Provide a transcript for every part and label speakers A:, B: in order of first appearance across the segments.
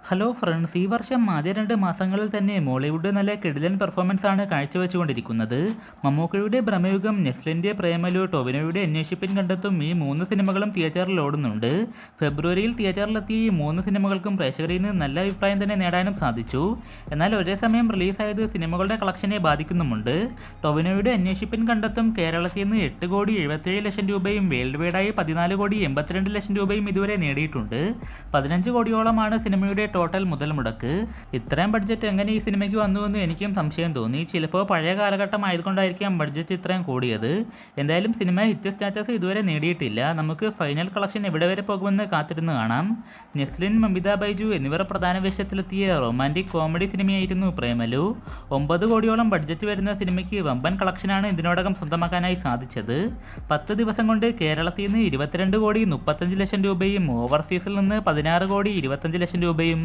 A: Hello friends, ഈ വർഷം ആദ്യ 2 മാസങ്ങളിൽ തന്നെ മോളിവുഡ് നല്ല കിടിലൻ പെർഫോമൻസ് ആണ് കാഴ്ചവെച്ചുകൊണ്ടിരിക്കുന്നത്. മമ്മൂക്കയുടെ ഭ്രമയുഗം, നെസ്ലിൻ്റെ പ്രേമലു, ടൊവിനോയുടെ അന്വേഷിപ്പിൻ കണ്ടെത്തും ഈ 3 സിനിമകളും തിയേറ്ററിൽ ഓടുന്നുണ്ട്. ഫെബ്രുവരിയിൽ തിയേറ്ററിലെത്തിയ ഈ 3 സിനിമകൾക്കും പ്രേക്ഷകരിൽ നിന്ന് നല്ല അഭിപ്രായം തന്നെ നേടാനും സാധിച്ചു. എന്നാൽ ഒരേ സമയം റിലീസായത് സിനിമകളുടെ കളക്ഷനെ ബാധിക്കുന്നുമുണ്ട്. ടൊവിനോയുടെ അന്വേഷിപ്പിൻ കണ്ടെത്തും കേരളത്തിൽ നിന്ന് 8 കോടി 77 ലക്ഷം രൂപയും വേൾഡ് വൈഡായി 14 കോടി 82 ലക്ഷം രൂപയും ഇതുവരെ നേടിയിട്ടുണ്ട്. 15 കോടിയോളമാണ് സിനിമയുടെ ടോട്ടൽ മുതൽ മുടക്ക്. ഇത്രയും ബഡ്ജറ്റ് എങ്ങനെ ഈ സിനിമയ്ക്ക് വന്നുവെന്ന് എനിക്കും സംശയം തോന്നി. ചിലപ്പോൾ പഴയ കാലഘട്ടം ആയതുകൊണ്ടായിരിക്കാം ബഡ്ജറ്റ് ഇത്രയും കൂടിയത്. എന്തായാലും സിനിമ ഹിറ്റ് സ്റ്റാറ്റസ് ഇതുവരെ നേടിയിട്ടില്ല. നമുക്ക് ഫൈനൽ കളക്ഷൻ എവിടെ വരെ പോകുമെന്ന് കാത്തിരുന്ന് കാണാം. നെസ്ലിൻ, മമിത ബൈജു എന്നിവർ പ്രധാന വേഷത്തിലെത്തിയ റൊമാൻറ്റിക് കോമഡി സിനിമയായിരുന്നു പ്രേമലു. 9 കോടിയോളം ബഡ്ജറ്റ് വരുന്ന സിനിമയ്ക്ക് വമ്പൻ കളക്ഷനാണ് ഇതിനോടകം സ്വന്തമാക്കാനായി സാധിച്ചത്. 10 ദിവസം കൊണ്ട് കേരളത്തിൽ നിന്ന് 22 കോടി 35 ലക്ഷം രൂപയും ഓവർസീസിൽ നിന്ന് 16 കോടി 25 ലക്ഷം രൂപയും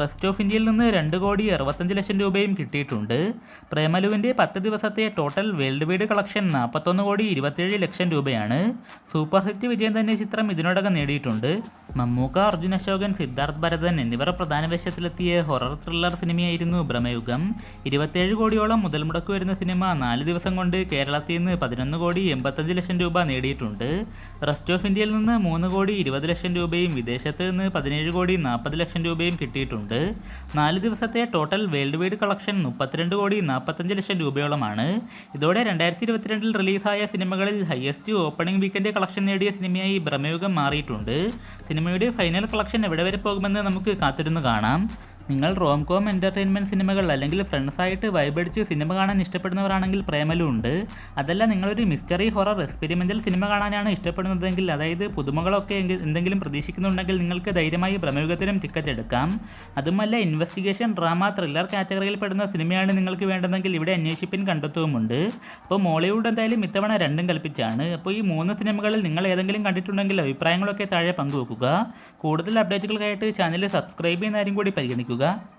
A: റെസ്റ്റ് ഓഫ് ഇന്ത്യയിൽ നിന്ന് 2 കോടി 65 ലക്ഷം രൂപയും കിട്ടിയിട്ടുണ്ട്. പ്രേമലുവിൻ്റെ 10 ദിവസത്തെ ടോട്ടൽ വേൾഡ് വൈഡ് കളക്ഷൻ 41 കോടി 27 ലക്ഷം രൂപയാണ്. സൂപ്പർ ഹിറ്റ് വിജയം തന്നെ ചിത്രം ഇതിനോടകം നേടിയിട്ടുണ്ട്. മമ്മൂക്ക, അർജുൻ അശോകൻ, സിദ്ധാർത്ഥ് ഭരതൻ എന്നിവർ പ്രധാന വേഷത്തിലെത്തിയ ഹൊറർ ത്രില്ലർ സിനിമയായിരുന്നു ഭ്രമയുഗം. 27 കോടിയോളം മുതൽ മുടക്ക് വരുന്ന സിനിമ 4 ദിവസം കൊണ്ട് കേരളത്തിൽ നിന്ന് 11 കോടി 85 ലക്ഷം രൂപ നേടിയിട്ടുണ്ട്. റെസ്റ്റ് ഓഫ് ഇന്ത്യയിൽ നിന്ന് 3 കോടി 20 ലക്ഷം രൂപയും വിദേശത്ത് നിന്ന് 17 കോടി 40 ലക്ഷം രൂപയും കിട്ടിയിട്ടുണ്ട്. 4 ദിവസത്തെ ടോട്ടൽ വേൾഡ് വൈഡ് കളക്ഷൻ 32 കോടി 45 ലക്ഷം രൂപയോളമാണ്. ഇതോടെ 2022 റിലീസായ സിനിമകളിൽ ഹയസ്റ്റ് ഓപ്പണിംഗ് വീക്കെൻഡ് കളക്ഷൻ നേടിയ സിനിമയായി ഭ്രമയുഗം മാറിയിട്ടുണ്ട്. സിനിമയുടെ ഫൈനൽ കളക്ഷൻ എവിടെ വരെ പോകുമെന്ന് നമുക്ക് കാത്തിരുന്ന് കാണാം. നിങ്ങൾ റോംകോം എൻ്റർടൈൻമെൻറ്റ് സിനിമകൾ അല്ലെങ്കിൽ ഫ്രണ്ട്സായിട്ട് വൈബടിച്ച് സിനിമ കാണാൻ ഇഷ്ടപ്പെടുന്നവരാണെങ്കിൽ പ്രേമലു ഉണ്ട്. അതല്ല, നിങ്ങളൊരു മിസ്റ്ററി, ഹൊറർ, എക്സ്പെരിമെൻ്റൽ സിനിമ കാണാനാണ് ഇഷ്ടപ്പെടുന്നതെങ്കിൽ, അതായത് പുതുമകളൊക്കെ എന്തെങ്കിലും പ്രതീക്ഷിക്കുന്നുണ്ടെങ്കിൽ നിങ്ങൾക്ക് ധൈര്യമായി ഭ്രമയുഗത്തിനും ടിക്കറ്റ് എടുക്കാം. അതുമല്ല, ഇൻവെസ്റ്റിഗേഷൻ, ഡ്രാമ, ത്രില്ലർ കാറ്റഗറിയിൽ പെടുന്ന സിനിമയാണ് നിങ്ങൾക്ക് വേണ്ടതെങ്കിൽ ഇവിടെ അന്വേഷിപ്പിൻ കണ്ടെത്തുമുണ്ട്. അപ്പോൾ മോളിവുഡ് എന്തായാലും ഇത്തവണ രണ്ടും കൽപ്പിച്ചാണ്. അപ്പോൾ ഈ 3 സിനിമകളിൽ നിങ്ങൾ ഏതെങ്കിലും കണ്ടിട്ടുണ്ടെങ്കിൽ അഭിപ്രായങ്ങളൊക്കെ താഴെ പങ്കുവെക്കുക. കൂടുതൽ അപ്ഡേറ്റുകൾക്കായിട്ട് ചാനൽ സബ്സ്ക്രൈബ് ചെയ്യുന്ന കാര്യം കൂടി പരിഗണിക്കുക.